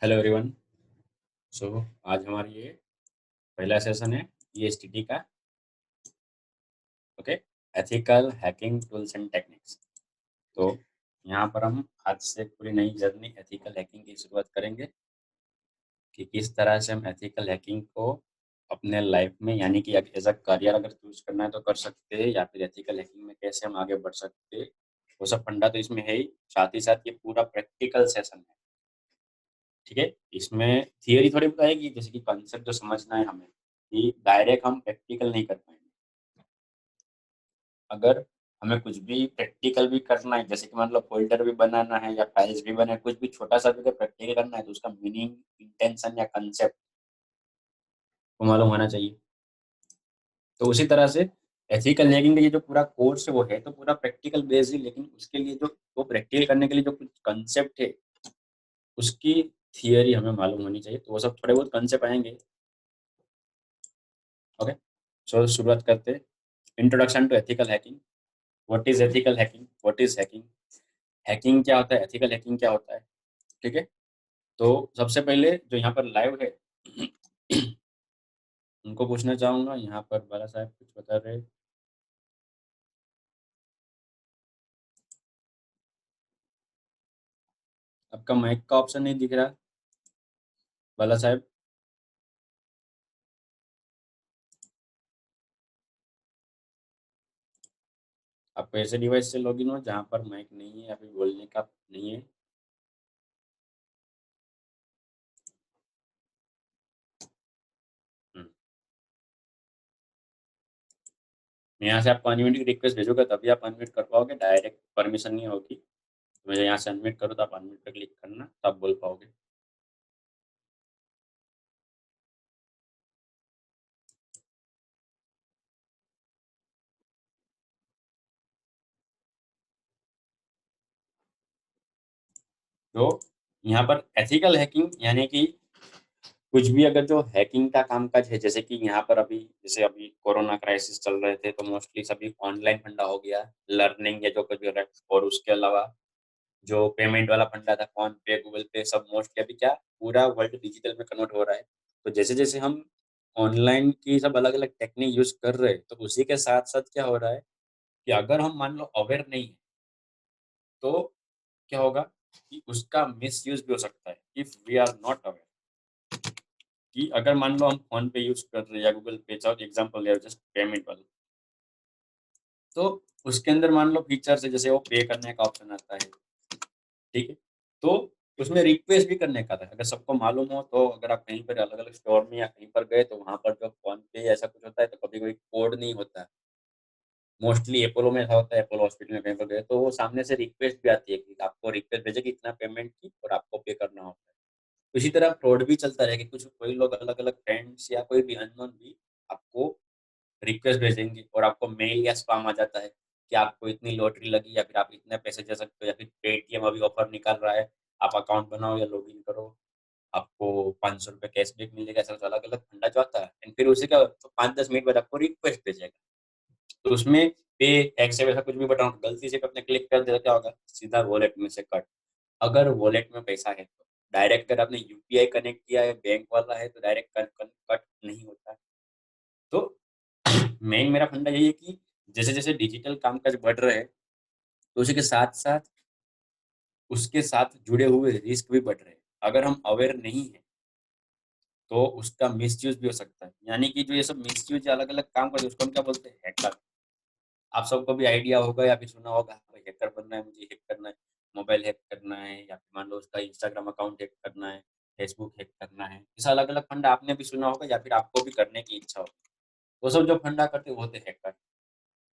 Hello everyone. सो आज हमारी ये पहला सेशन है ESTT का। Okay, ethical hacking tools and techniques. तो यहाँ पर हम आज से पूरी नई जर्नी एथिकल हैकिंग की शुरुआत करेंगे कि किस तरह से हम एथिकल हैकिंग को अपने लाइफ में यानी कि एज अ करियर अगर चूज करना है तो कर सकते हैं, या फिर एथिकल हैकिंग में कैसे हम आगे बढ़ सकते हैं। वो सब फंडा तो इसमें है ही साथ ये पूरा प्रैक्टिकल सेशन है। ठीक है, इसमें थियरी थोड़ी बताएगी, जैसे कि कॉन्सेप्ट जो समझना है हमें, कि डायरेक्ट हम प्रैक्टिकल नहीं कर पाएंगे। अगर हमें कुछ भी प्रैक्टिकल भी करना है, जैसे कि मान लो फोल्डर भी बनाना है या फाइल्स भी बनाए, कुछ भी छोटा सा भी अगर प्रैक्टिकल करना है तो उसका मीनिंग, इंटेंशन या कंसेप्ट को मालूम होना चाहिए। तो उसी तरह से एथिकल हैकिंग का ये जो पूरा कोर्स है वो है तो पूरा प्रैक्टिकल बेस्ड ही, लेकिन उसके लिए जो वो प्रैक्टिकल करने के लिए जो कुछ कंसेप्ट है उसकी थियरी हमें मालूम होनी चाहिए। तो वो सब थोड़े बहुत कंसेप्ट आएंगे। ओके, सो शुरुआत करते हैं। Introduction to ethical hacking. What is ethical hacking, what is hacking, hacking क्या होता है, एथिकल हैकिंग क्या होता है। ठीक है, तो सबसे पहले जो यहाँ पर लाइव है उनको पूछना चाहूंगा। यहाँ पर बाला साहब कुछ बता रहे। आपका माइक का ऑप्शन नहीं दिख रहा बाला साहब। आपको ऐसे डिवाइस से लॉगिन हो जहाँ पर माइक नहीं है या फिर बोलने का नहीं है। हम्म, मैं यहाँ से आपको अनम्यूट की रिक्वेस्ट भेजूंगा तभी आप अनम्यूट कर पाओगे, डायरेक्ट परमिशन नहीं होगी। तो मैं यहाँ से अनम्यूट करूँ तो आप अनम्यूट पे क्लिक करना तब बोल पाओगे। तो यहाँ पर एथिकल हैकिंग यानी कि कुछ भी अगर जो हैकिंग का कामकाज है, जैसे कि यहाँ पर अभी जैसे अभी कोरोना क्राइसिस चल रहे थे तो मोस्टली सभी ऑनलाइन फंडा हो गया, लर्निंग या जो कुछ भी हो रहा है। और उसके अलावा जो पेमेंट वाला फंडा था, फोन पे, गूगल पे, सब मोस्टली अभी क्या पूरा वर्ल्ड डिजिटल में कन्वर्ट हो रहा है। तो जैसे जैसे हम ऑनलाइन की सब अलग अलग टेक्निक यूज कर रहे हैं तो उसी के साथ साथ क्या हो रहा है कि अगर हम मान लो अवेयर नहीं है तो क्या होगा कि उसका मिस यूज भी हो सकता है if we are not aware. कि अगर मान लो हम फोन पे यूज कर रहे हैं या गूगल पे, चाहे एग्जांपल ले जस्ट पेमेंट वाला, तो उसके अंदर मान लो फीचर है जैसे वो पे करने का ऑप्शन आता है। ठीक है, तो उसमें रिक्वेस्ट भी करने का था। अगर सबको मालूम हो तो अगर आप कहीं पर अलग अलग स्टोर में या कहीं पर गए तो वहां पर जो फोन पे ऐसा कुछ होता है तो कभी कोई कोड नहीं होता है। मोस्टली एपोलो में ऐसा होता है, एपोलो हॉस्पिटल में कहीं पर गए तो वो सामने से रिक्वेस्ट भी आती है कि आपको रिक्वेस्ट भेजे कि इतना पेमेंट की और आपको पे करना होता है। तो इसी तरह फ्रॉड भी चलता है कि कुछ कोई लोग अलग अलग फ्रेंड्स या कोई भी अननोन भी आपको रिक्वेस्ट भेजेंगे और आपको मेल या स्पैम आ जाता है कि आपको इतनी लॉटरी लगी या फिर आप इतने पैसे दे सकते हो, या फिर पेटीएम अभी ऑफर निकाल रहा है, आप अकाउंट बनाओ या लॉग इन करो, आपको 500 रुपये कैशबैक मिलेगा। ऐसा अलग अलग फंडा जो आता है एंड फिर उसी का तो 5-10 मिनट बाद आपको रिक्वेस्ट भेजेगा। तो उसमें पे एक्सेप्ट ऐसा कुछ भी बटन गलती से आपने क्लिक कर दिया तो क्या होगा, सीधा वॉलेट में से कट। अगर वॉलेट में पैसा है तो डायरेक्ट, अगर आपने यूपीआई कनेक्ट किया है, बैंक वाला है तो डायरेक्ट कट कट नहीं होता है। तो मेन मेरा फंडा यही है कि जैसे जैसे डिजिटल कामकाज बढ़ रहे हैं तो उसी के साथ साथ उसके साथ जुड़े हुए रिस्क भी बढ़ रहे हैं। अगर हम अवेयर नहीं है तो उसका मिसयूज भी हो सकता है। यानी कि जो ये सब मिसयूज अलग अलग काम करते हैं उसको हम क्या बोलते हैं, हैकर। आप सबको भी आइडिया होगा या फिर सुना होगा, कोई हैकर बनना है, मुझे हैक करना है, मोबाइल हैक करना है, या फिर मान लो उसका इंस्टाग्राम अकाउंट हैक करना है, फेसबुक हैक करना है। ऐसा अलग अलग फंडा आपने भी सुना होगा या फिर आपको भी करने की इच्छा हो। वो सब जो फंडा करते हैं वो होते हैं हैकर।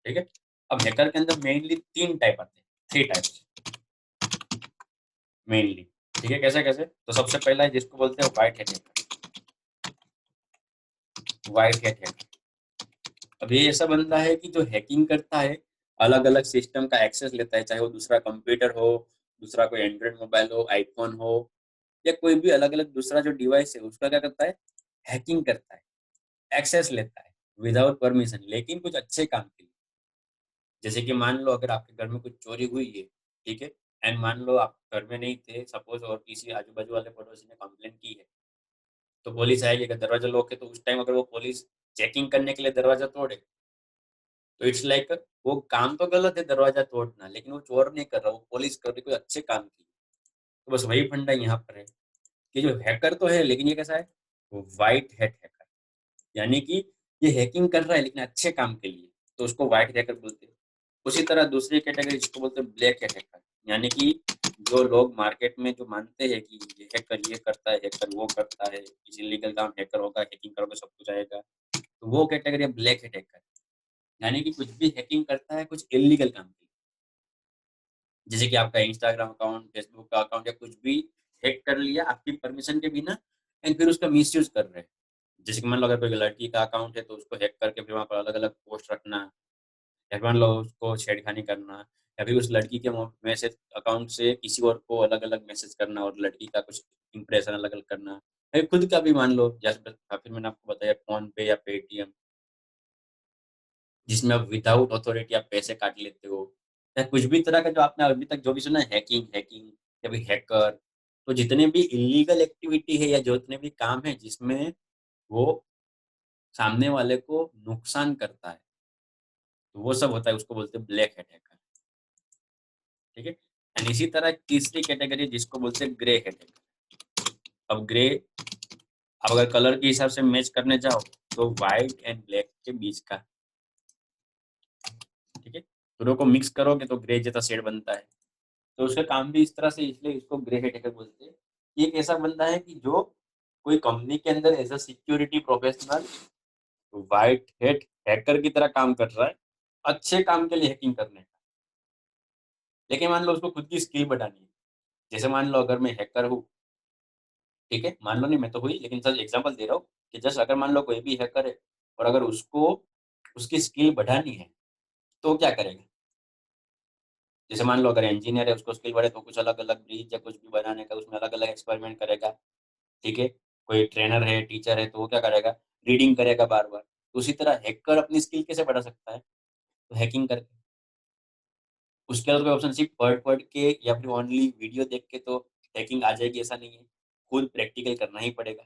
ठीक है, अब हैकर के अंदर मेनली 3 टाइप आते हैं, 3 टाइप्स मेनली। ठीक है, कैसे कैसे, तो सबसे पहला है जिसको बोलते हैं white hat hacker. White hat hacker, अब ये ऐसा बंदा है कि जो हैकिंग करता है, अलग अलग सिस्टम का एक्सेस लेता है, चाहे वो दूसरा कंप्यूटर हो, दूसरा कोई एंड्रॉइड मोबाइल हो, आईफोन हो, या कोई भी अलग अलग दूसरा जो डिवाइस है उसका क्या करता है, हैकिंग करता है, एक्सेस लेता है विदाउट परमिशन, लेकिन कुछ अच्छे काम के लिए। जैसे कि मान लो अगर आपके घर में कुछ चोरी हुई है, ठीक है, एंड मान लो आप घर में नहीं थे सपोज, और किसी आजू-बाजू वाले पड़ोसी ने कंप्लेंट की है, तो पुलिस आएगी, अगर दरवाज़ा लॉक है तो उस टाइम अगर वो पुलिस चेकिंग करने के लिए दरवाज़ा तोड़े, तो इट्स लाइक वो काम तो गलत है दरवाज़ा तोड़ना, लेकिन वो चोर नहीं कर रहा, वो पुलिस कर रही कोई अच्छे काम के लिए। तो बस वही फंडा यहाँ पर है, कि जो हैकर तो है लेकिन ये कैसा है? व्हाइट हैट हैकर, यानी कि ये हैकिंग कर रहा है लेकिन अच्छे काम के लिए, तो उसको व्हाइट हैकर बोलते हैं। उसी तरह दूसरी कैटेगरी जिसको बोलते हैं ब्लैक हैट हैकर, यानी कि जो लोग मार्केट में जो मानते हैं कि ये हैकर ये करता है, हैकर वो करता है, किसी इलीगल काम हैकर होगा, हैकिंग करोगे सब कुछ आएगा, तो वो कैटेगरी है ब्लैक हैट हैकर, यानी कि कुछ भी हैकिंग करता है कुछ इल्लीगल काम के लिए। जैसे कि आपका इंस्टाग्राम अकाउंट, फेसबुक का अकाउंट या कुछ भी हैक कर लिया आपकी परमिशन के बिना, एंड फिर उसका मिसयूज़ कर रहे हैं। जैसे कि मान लो अगर कोई लड़की का अकाउंट है तो उसको हैक करके फिर वहाँ पर अलग-अलग पोस्ट रखना, या मान लो उसको छेड़खानी करना, या फिर उस लड़की के मैसेज अकाउंट से किसी और को अलग-अलग मैसेज करना और लड़की का कुछ इंप्रेशन अलग-अलग करना। या खुद का भी मान लो, जैसे फिर मैंने आपको बताया फ़ोन पे या पेटीएम, जिसमें आप विदाउट अथॉरिटी आप पैसे काट लेते हो, या कुछ भी तरह का जो आपने अभी तक जो भी सुना है हैकिंग हैकिंग या फिर हैकर, तो जितने भी इल्लीगल एक्टिविटी है या जितने भी काम है जिसमें वो सामने वाले को नुकसान करता है, तो वो सब होता है, उसको बोलते हैं ब्लैक हैट हैकर, ठीक है? एंड इसी तरह एक तीसरी कैटेगरी जिसको बोलते हैं ग्रे हैट हैकर। अब ग्रे, अब अगर कलर के हिसाब से मैच करने जाओ तो व्हाइट एंड ब्लैक के बीच का, ठीक है? दोनों को मिक्स करोगे तो ग्रे जैसा शेड बनता है। तो उसका काम भी इस तरह से, इसलिए इसको ग्रे हेड हैकर बोलते हैं। ये एक ऐसा बंदा है कि जो कोई कंपनी के अंदर as a security professional white hat hacker की तरह काम कर रहा है, अच्छे काम के लिए हैकिंग करने का। लेकिन मान लो उसको खुद की स्किल बढ़ानी है। जैसे मान लो अगर मैं हैकर हूँ, ठीक है? मान लो नहीं मैं तो हुई, लेकिन सर एग्ज़ाम्पल दे रहा हूँ कि जस्ट अगर मान लो कोई भी हैकर है और अगर उसको उसकी स्किल बढ़ानी है, तो क्या करेगा? जैसे मान लो अगर इंजीनियर है उसको स्किल बढ़े तो कुछ अलग-अलग ब्रिज या कुछ भी बनाने का उसमें अलग-अलग एक्सपेरिमेंट करेगा। ठीक है? कोई ट्रेनर है, टीचर है, तो वो क्या करेगा? रीडिंग करेगा बार-बार। उसी तरह हैकर अपनी स्किल कैसे बढ़ा सकता है? तो हैकिंग करके। उसके अलावा कोई ऑप्शन सिर्फ पढ़-पढ़ के या फिर ओनली वीडियो देख के तो हैकिंग आ जाएगी ऐसा नहीं है। खुद प्रैक्टिकल करना ही पड़ेगा।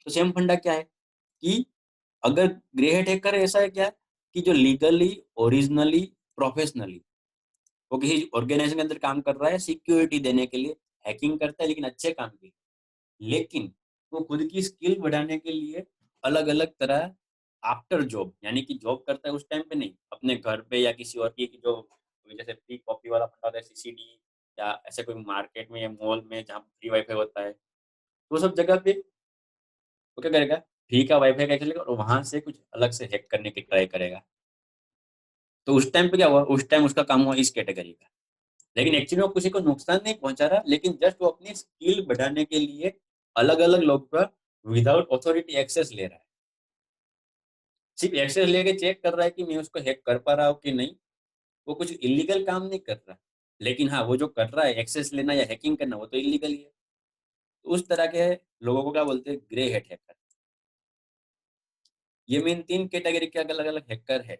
तो सेम फंडा क्या है कि अगर ग्रे हैट हैकर ऐसा है क्या कि जो लीगली, ओरिजिनली, प्रोफेशनली वो किसी ऑर्गेनाइजेशन के अंदर काम कर रहा है सिक्योरिटी देने के लिए, हैकिंग करता है लेकिन अच्छे काम के लिए। लेकिन वो खुद की स्किल बढ़ाने के लिए अलग-अलग तरह आफ्टर जॉब, यानी कि जॉब करता है उस टाइम पे नहीं, अपने घर पे या किसी और की जो जैसे फ्री कॉपी वाला फंडा होता है सीसीडी, या ऐसे कोई मार्केट में या मॉल में जहाँ फ्री वाईफ़ाई होता है, वो सब जगह पे वो क्या करेगा, फ्री का वाईफ़ाई का चलेगा और वहाँ से कुछ अलग से हैक करने की ट्राई करेगा। तो उस टाइम पे क्या हुआ, उस टाइम उसका काम हुआ इस कैटेगरी का। लेकिन एक्चुअली वो किसी को नुकसान नहीं पहुँचा रहा, लेकिन जस्ट वो अपनी स्किल बढ़ाने के लिए अलग-अलग लोग का विदाउट ऑथोरिटी एक्सेस ले रहा है। सिर्फ एक्सेस लेके चेक कर रहा है कि मैं उसको हैक कर पा रहा हूँ कि नहीं, वो कुछ इल्लीगल काम नहीं कर रहा। लेकिन हाँ, वो जो कर रहा है एक्सेस लेना या हैकिंग करना वो तो इल्लीगल ही है। तो उस तरह के लोगों को क्या बोलते हैं ग्रे हैट हैकर। ये मेन 3 कैटेगरी के अलग-अलग हैकर है,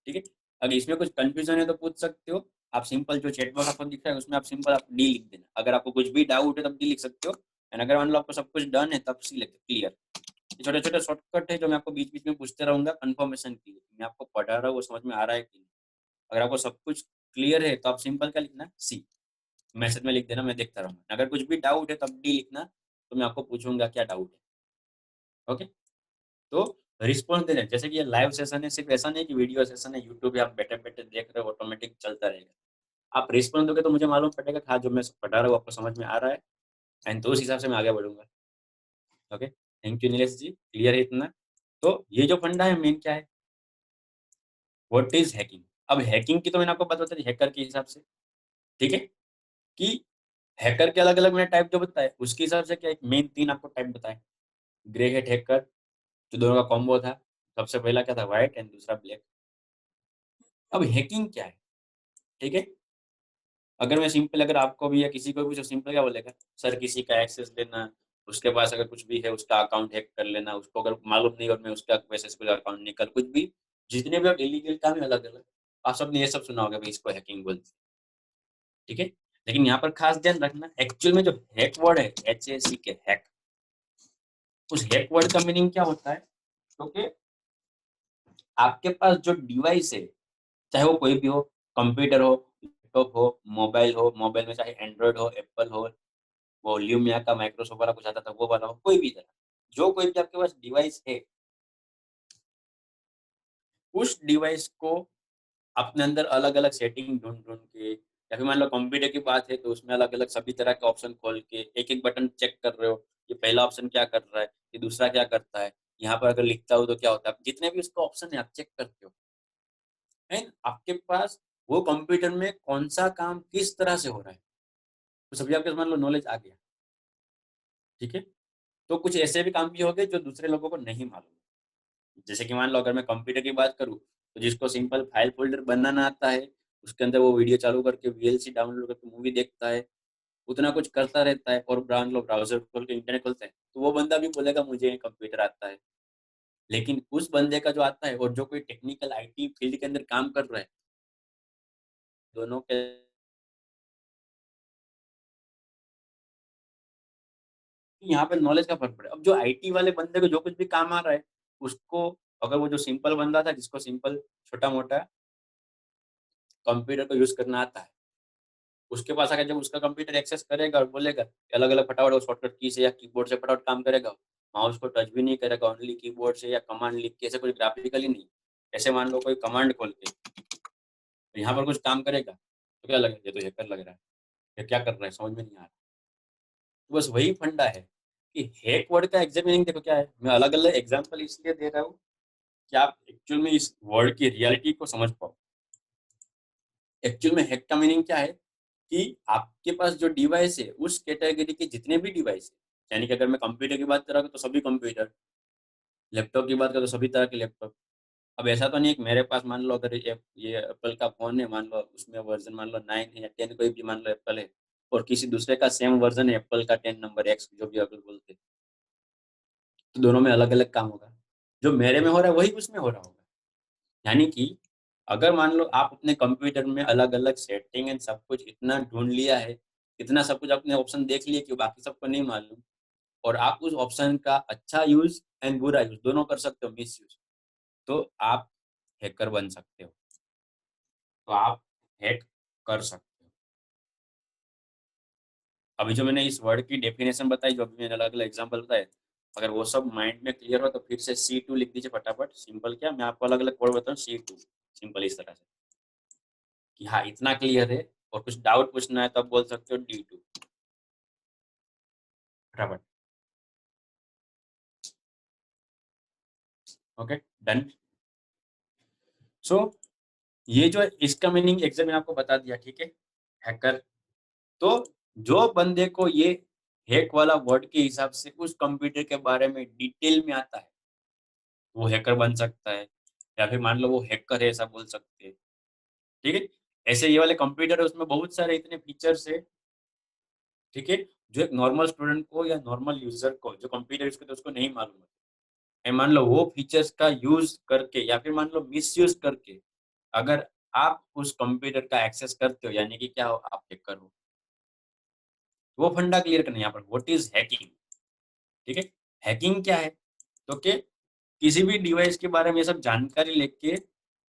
ठीक है? अगर इसमें कुछ कन्फ्यूज़न है तो पूछ सकते हो। आप सिंपल जो चैट बॉक्स आपको दिख रहा है उसमें आप सिंपल आप डी लिख देना। अगर आपको कुछ भी डाउट है तब डी लिख सकते हो, एंड अगर मान लो आपको सब कुछ डन है तब सी लिख क्लियर। ये छोटे-छोटे शॉर्टकट है जो मैं आपको बीच-बीच में पूछते रहूँगा कन्फर्मेशन के लिए। मैं आपको पढ़ा रहा हूँ वो समझ में आ रहा है कि नहीं। अगर आपको सब कुछ क्लियर है तो आप सिंपल क्या लिखना सी, मैसेज में लिख देना, मैं देखता रहूँगा। अगर कुछ भी डाउट है तब डी लिखना, तो मैं आपको पूछूँगा क्या डाउट है, ओके? तो रिस्पॉन्स देना, जैसे कि ये लाइव सेशन है, सिर्फ ऐसा नहीं कि वीडियो सेशन है, यूट्यूब पे आप बैठे-बैठे देख रहे हो ऑटोमेटिक चलता रहेगा। आप रिस्पॉन्स दोगे तो मुझे मालूम पड़ेगा कि हाँ, जो मैं पढ़ा रहा हूँ आपको समझ में आ रहा है, एंड तो उस हिसाब से मैं आगे बढ़ूँगा, okay? Thank you Nilesh ji, clear है इतना? तो ये जो फंडा है मेन क्या है? What is hacking? अब हैकिंग की तो मैंने आपको बात बता दी हैकर के हिसाब से, ठीक है? कि हैकर के अलग-अलग मैंने टाइप जो बताए, उसके हिसाब से क्या एक मेन 3 आपको टाइप बताए। ग्रे हैट हैकर जो दोनों का कॉम्बो था, सबसे पहला क्या था व्हाइट एंड दूसरा ब्लैक। अब हैकिंग क्या है? ठीक है? अगर मैं सिंपल अगर आपको भी या किसी को भी जो सिंपल क्या बोलेगा, सर किसी का एक्सेस लेना, उसके पास अगर कुछ भी है उसका अकाउंट हैक कर लेना, उसको अगर मालूम नहीं और मैं उसका वैसे से कोई अकाउंट निकाल कुछ भी, जितने भी आप इल्लीगल काम है अलग-अलग, आप सबने ये सब सुना होगा भई इसको हैकिंग बोलते हैं, ठीक है? लेकिन यहाँ पर खास ध्यान रखना, एक्चुअल में जो हैक वर्ड है, HACK, हैक, उस हैक वर्ड का मीनिंग क्या होता है? क्योंकि आपके पास जो डिवाइस है, चाहे वो कोई भी हो, कंप्यूटर हो, लैपटॉप हो, मोबाइल में चाहे एंड्रॉइड हो, एप्पल हो, वो ल्यूमिया का माइक्रोसॉफ्ट वाला कुछ आता था वो वाला हो, कोई भी तरह, जो कोई भी आपके पास डिवाइस है, उस डिवाइस को अपने अंदर अलग-अलग सेटिंग ढूँढ-ढूँढ के, या फिर मान लो कंप्यूटर की बात है तो उसमें अलग-अलग सभी तरह के ऑप्शन खोल के एक-एक बटन चेक कर रहे हो, ये पहला ऑप्शन क्या कर रहा है, ये दूसरा क्या करता है, यहाँ पर अगर लिखता हूँ तो क्या होता है? जितने भी उसका ऑप्शन है आप चेक करते हो। एंड आपके पास वो कंप्यूटर में कौन-सा काम किस तरह से हो रहा है, तो सभी आपके मान लो नॉलेज आ गया, ठीक है? तो कुछ ऐसे भी काम भी हो गए जो दूसरे लोगों को नहीं मालूम। जैसे कि मान लो अगर मैं कंप्यूटर की बात करूँ, तो जिसको सिंपल फाइल फ़ोल्डर बनाना आता है, उसके अंदर वो वीडियो चालू करके वीएलसी डाउनलोड करके मूवी देखता है, उतना कुछ करता रहता है और मान लो ब्राउज़र खोल के इंटरनेट खोलता है, तो वो बंदा भी बोलेगा मुझे कंप्यूटर आता है। लेकिन उस बंदे का जो आता है और जो कोई टेक्निकल आईटी फील्ड के अंदर काम कर रहा है, दोनों के यहाँ पे नॉलेज का फ़र्क पड़ेगा। अब जो आईटी वाले बंदे को जो कुछ भी काम आ रहा है, उसको, अगर वो जो सिंपल बंदा था जिसको सिंपल छोटा-मोटा कंप्यूटर को यूज़ करना आता है, उसके पास आके जब उसका कंप्यूटर एक्सेस करेगा और बोलेगा अलग-अलग फटाफट वो शॉर्टकट की से या कीबोर्ड से फटाफट काम करेगा, माउस को टच भी नहीं करेगा, ओनली कीबोर्ड से या कमांड लिख के, ऐसे कुछ ग्राफिकली नहीं। ऐसे मान लो कोई कमांड खोल के यहाँ पर कुछ काम करेगा, तो क्या लगेगा ये तो हैकर लग रहा है, ये क्या कर रहा है समझ में नहीं आ रहा। तो बस वही फंडा है कि हैक वर्ड का एग्ज़ैक्ट मीनिंग देखो क्या है, मैं अलग-अलग एग्ज़ाम्पल इसलिए दे रहा हूँ कि आप एक्चुअल में इस वर्ड की रियलिटी को समझ पाओ। एक्चुअल में हैक का मीनिंग क्या है कि आपके पास जो डिवाइस है, उस कैटेगरी के जितने भी डिवाइस हैं, यानी कि अगर मैं कंप्यूटर की बात कर रहा हूँ, तो सभी कंप्यूटर, लैपटॉप की बात करूँ तो सभी तरह के लैपटॉप। अब ऐसा तो नहीं है कि मेरे पास मान लो अगर ये एप्पल का फ़ोन है, मान लो उसमें वर्ज़न मान लो 9 है या 10 कोई भी मान लो एप्पल है, और किसी दूसरे का सेम वर्ज़न है एप्पल का 10 नंबर एक्स जो भी अगर बोलते हैं, तो दोनों में अलग-अलग काम होगा। जो मेरे में हो रहा है वही उसमें हो रहा होगा। यानी कि अगर मान लो आप अपने कंप्यूटर में अलग-अलग सेटिंग एंड सब कुछ इतना ढूँढ लिया है, इतना सब कुछ आपने ऑप्शन देख लिए कि बाकी सबको नहीं मालूम, और आप उस ऑप्शन का अच्छा यूज़ एंड बुरा यूज़ दोनों कर सकते हो, मिसयूज़, तो आप हैकर बन सकते हो। तो आप हैक कर सकते हो। अभी जो मैंने इस वर्ड की डेफिनेशन बताई, जो अभी मैंने अलग-अलग एग्ज़ाम्पल बताए, अगर वो सब माइंड में क्लियर हो तो फिर से C2 लिख दीजिए फटाफट, सिंपल क्या मैं आपको अलग-अलग वर्ड बताऊँ, C2 सिंपल इस तरह से, कि हाँ, इतना क्लियर है, और कुछ डाउट पूछना है तो आप बोल सकते हो D2 फटाफट। Okay, done. सो ये जो है इसका मीनिंग एग्ज़ैक्ट मैंने आपको बता दिया, ठीक है? हैकर, तो जो बंदे को ये हैक वाला वर्ड के हिसाब से उस कंप्यूटर के बारे में डिटेल में आता है, वो हैकर बन सकता है, या फिर मान लो वो हैकर है ऐसा बोल सकते हैं, ठीक है? ऐसे ये वाले कंप्यूटर है उसमें बहुत सारे इतने फीचर्स है, ठीक है? जो एक नॉर्मल स्टूडेंट को या नॉर्मल यूज़र को जो कंप्यूटर यूज़ करता है उसको नहीं मालूम होता। एंड मान लो वो फीचर्स का यूज़ करके या फिर मान लो मिसयूज़ करके अगर आप उस कंप्यूटर का एक्सेस करते हो, यानी कि क्या हो, आप हैकर हो। वो फंडा क्लियर करना है यहाँ पर, व्हाट इज़ हैकिंग, ठीक है? हैकिंग क्या है? तो कि किसी भी डिवाइस के बारे में ये सब जानकारी लेके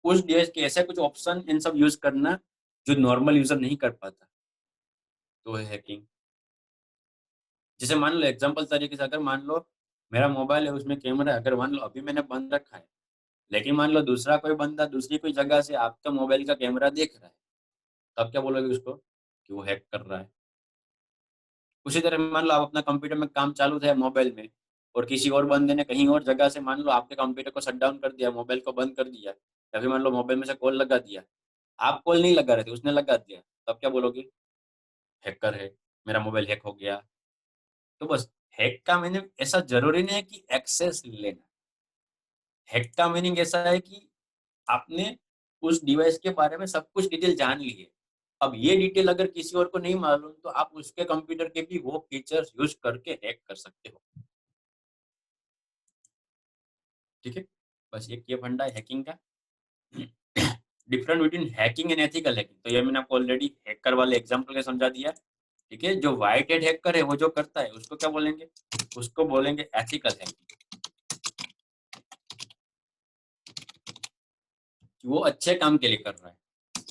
उस डिवाइस के ऐसा कुछ ऑप्शन इन सब यूज़ करना जो नॉर्मल यूज़र नहीं कर पाता, तो है हैकिंग। जैसे मान लो एग्ज़ाम्पल तरीके से अगर मान लो मेरा मोबाइल है उसमें कैमरा है, अगर मान लो अभी मैंने बंद रखा है, लेकिन मान लो दूसरा कोई बंदा दूसरी कोई जगह से आपका मोबाइल का कैमरा देख रहा है, तब क्या बोलोगे उसको? कि वो हैक कर रहा है। उसी तरह मान लो आप अपना कंप्यूटर में काम चालू था मोबाइल में, और किसी और बंदे ने कहीं और जगह से मान लो आपके कंप्यूटर को शट डाउन कर दिया, मोबाइल को बंद कर दिया, या फिर मान लो मोबाइल में से कॉल लगा दिया। आप कॉल नहीं लगा रहे थे, उसने लगा दिया, तब क्या बोलोगे? हैकर है, मेरा मोबाइल हैक हो गया। तो बस हैक का मीनिंग ऐसा ज़रूरी नहीं है कि एक्सेस लेना। हैक का मीनिंग ऐसा है कि आपने उस डिवाइस के बारे में सब कुछ डिटेल जान ली है। अब ये डिटेल अगर किसी और को नहीं मालूम तो आप उसके कंप्यूटर के भी वो फीचर्स यूज़ करके हैक कर सकते हो। ठीक है? बस एक ये फंडा है हैकिंग का। Different between hacking and ethical hacking, तो ये मैंने आपको ऑलरेडी हैकर वाले एग्जांपल के समझा दिया। ठीक है, जो व्हाइट हेड हैकर है वो जो करता है उसको क्या बोलेंगे, उसको बोलेंगे एथिकल हैकिंग, वो अच्छे काम के लिए कर रहा है।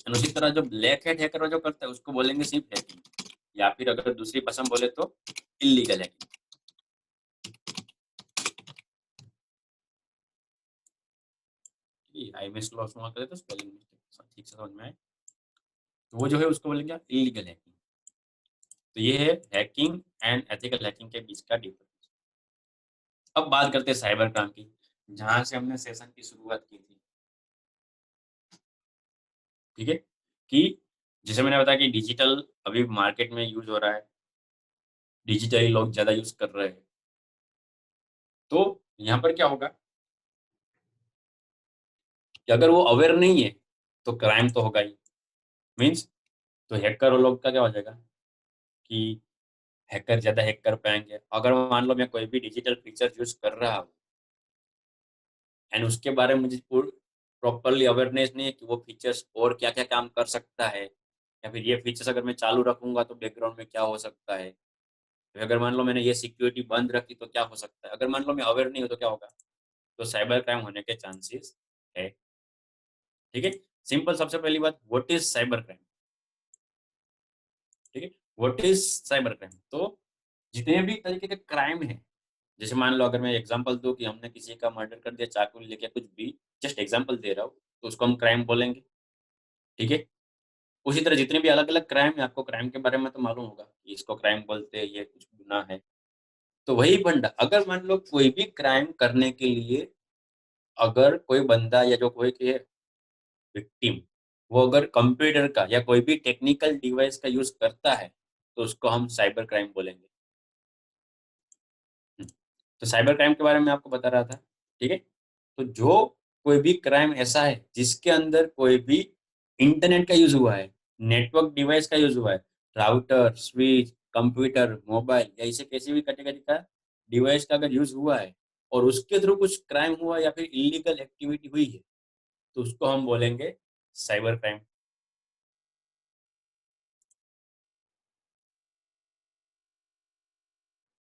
और उसी तरह जो ब्लैक हेड हैकर जो करता है उसको बोलेंगे सिर्फ हैकिंग, या फिर अगर दूसरी पसंद बोले तो illegal hacking. I miss loss वहां करे तो स्पेलिंग मिस्टेक ठीक से समझ में आए, तो वो जो है उसको बोलेंगे इलीगल हैकिंग। तो ये है हैकिंग एंड एथिकल हैकिंग के बीच का डिफरेंस। अब बात करते हैं साइबर क्राइम की, जहां से हमने सेशन की शुरुआत की थी। ठीक है, कि जैसे मैंने बताया कि डिजिटल अभी मार्केट में यूज हो रहा है, डिजिटली लोग ज्यादा यूज कर रहे हैं, तो यहाँ पर क्या होगा कि अगर वो अवेयर नहीं है तो क्राइम तो होगा ही, मीन्स तो हैकर लोग का क्या हो जाएगा कि हैकर ज्यादा हैक कर पाएंगे। अगर मान लो मैं कोई भी डिजिटल फीचर यूज कर रहा हूँ एंड उसके बारे में मुझे प्रॉपरली अवेयरनेस नहीं है कि वो फीचर्स और क्या क्या काम कर सकता है, या फिर ये फीचर्स अगर मैं चालू रखूंगा तो बैकग्राउंड में क्या हो सकता है, तो अगर मान लो मैंने ये सिक्योरिटी बंद रखी तो क्या हो सकता है, अगर मान लो मैं अवेयर नहीं हूँ तो क्या होगा, तो साइबर क्राइम होने के चांसेस है। ठीक है, सिंपल सबसे पहली बात, व्हाट इज साइबर क्राइम। ठीक है, व्हाट इज साइबर क्राइम, तो जितने भी तरीके के क्राइम है, जैसे मान लो अगर मैं एग्जांपल दूं कि हमने किसी का मर्डर कर दिया चाकू लेके, कुछ भी जस्ट एग्जांपल दे रहा हूँ, तो उसको हम क्राइम बोलेंगे। ठीक है, उसी तरह जितने भी अलग अलग क्राइम है, आपको क्राइम के बारे में तो मालूम होगा कि इसको क्राइम बोलते हैं, ये कुछ गुनाह है। तो वही बंदा अगर मान लो कोई भी क्राइम करने के लिए, अगर कोई बंदा या जो कोई के विक्टिम, वो अगर कंप्यूटर का या कोई भी टेक्निकल डिवाइस का यूज करता है, तो उसको हम साइबर क्राइम बोलेंगे। तो साइबर क्राइम के बारे में आपको बता रहा था। ठीक है, तो जो कोई भी क्राइम ऐसा है जिसके अंदर कोई भी इंटरनेट का यूज हुआ है, नेटवर्क डिवाइस का यूज हुआ है, राउटर, स्विच, कंप्यूटर, मोबाइल या इसे किसी भी कैटेगरी का डिवाइस का अगर यूज हुआ है और उसके थ्रू कुछ क्राइम हुआ या फिर इलीगल एक्टिविटी हुई है, तो उसको हम बोलेंगे साइबर क्राइम।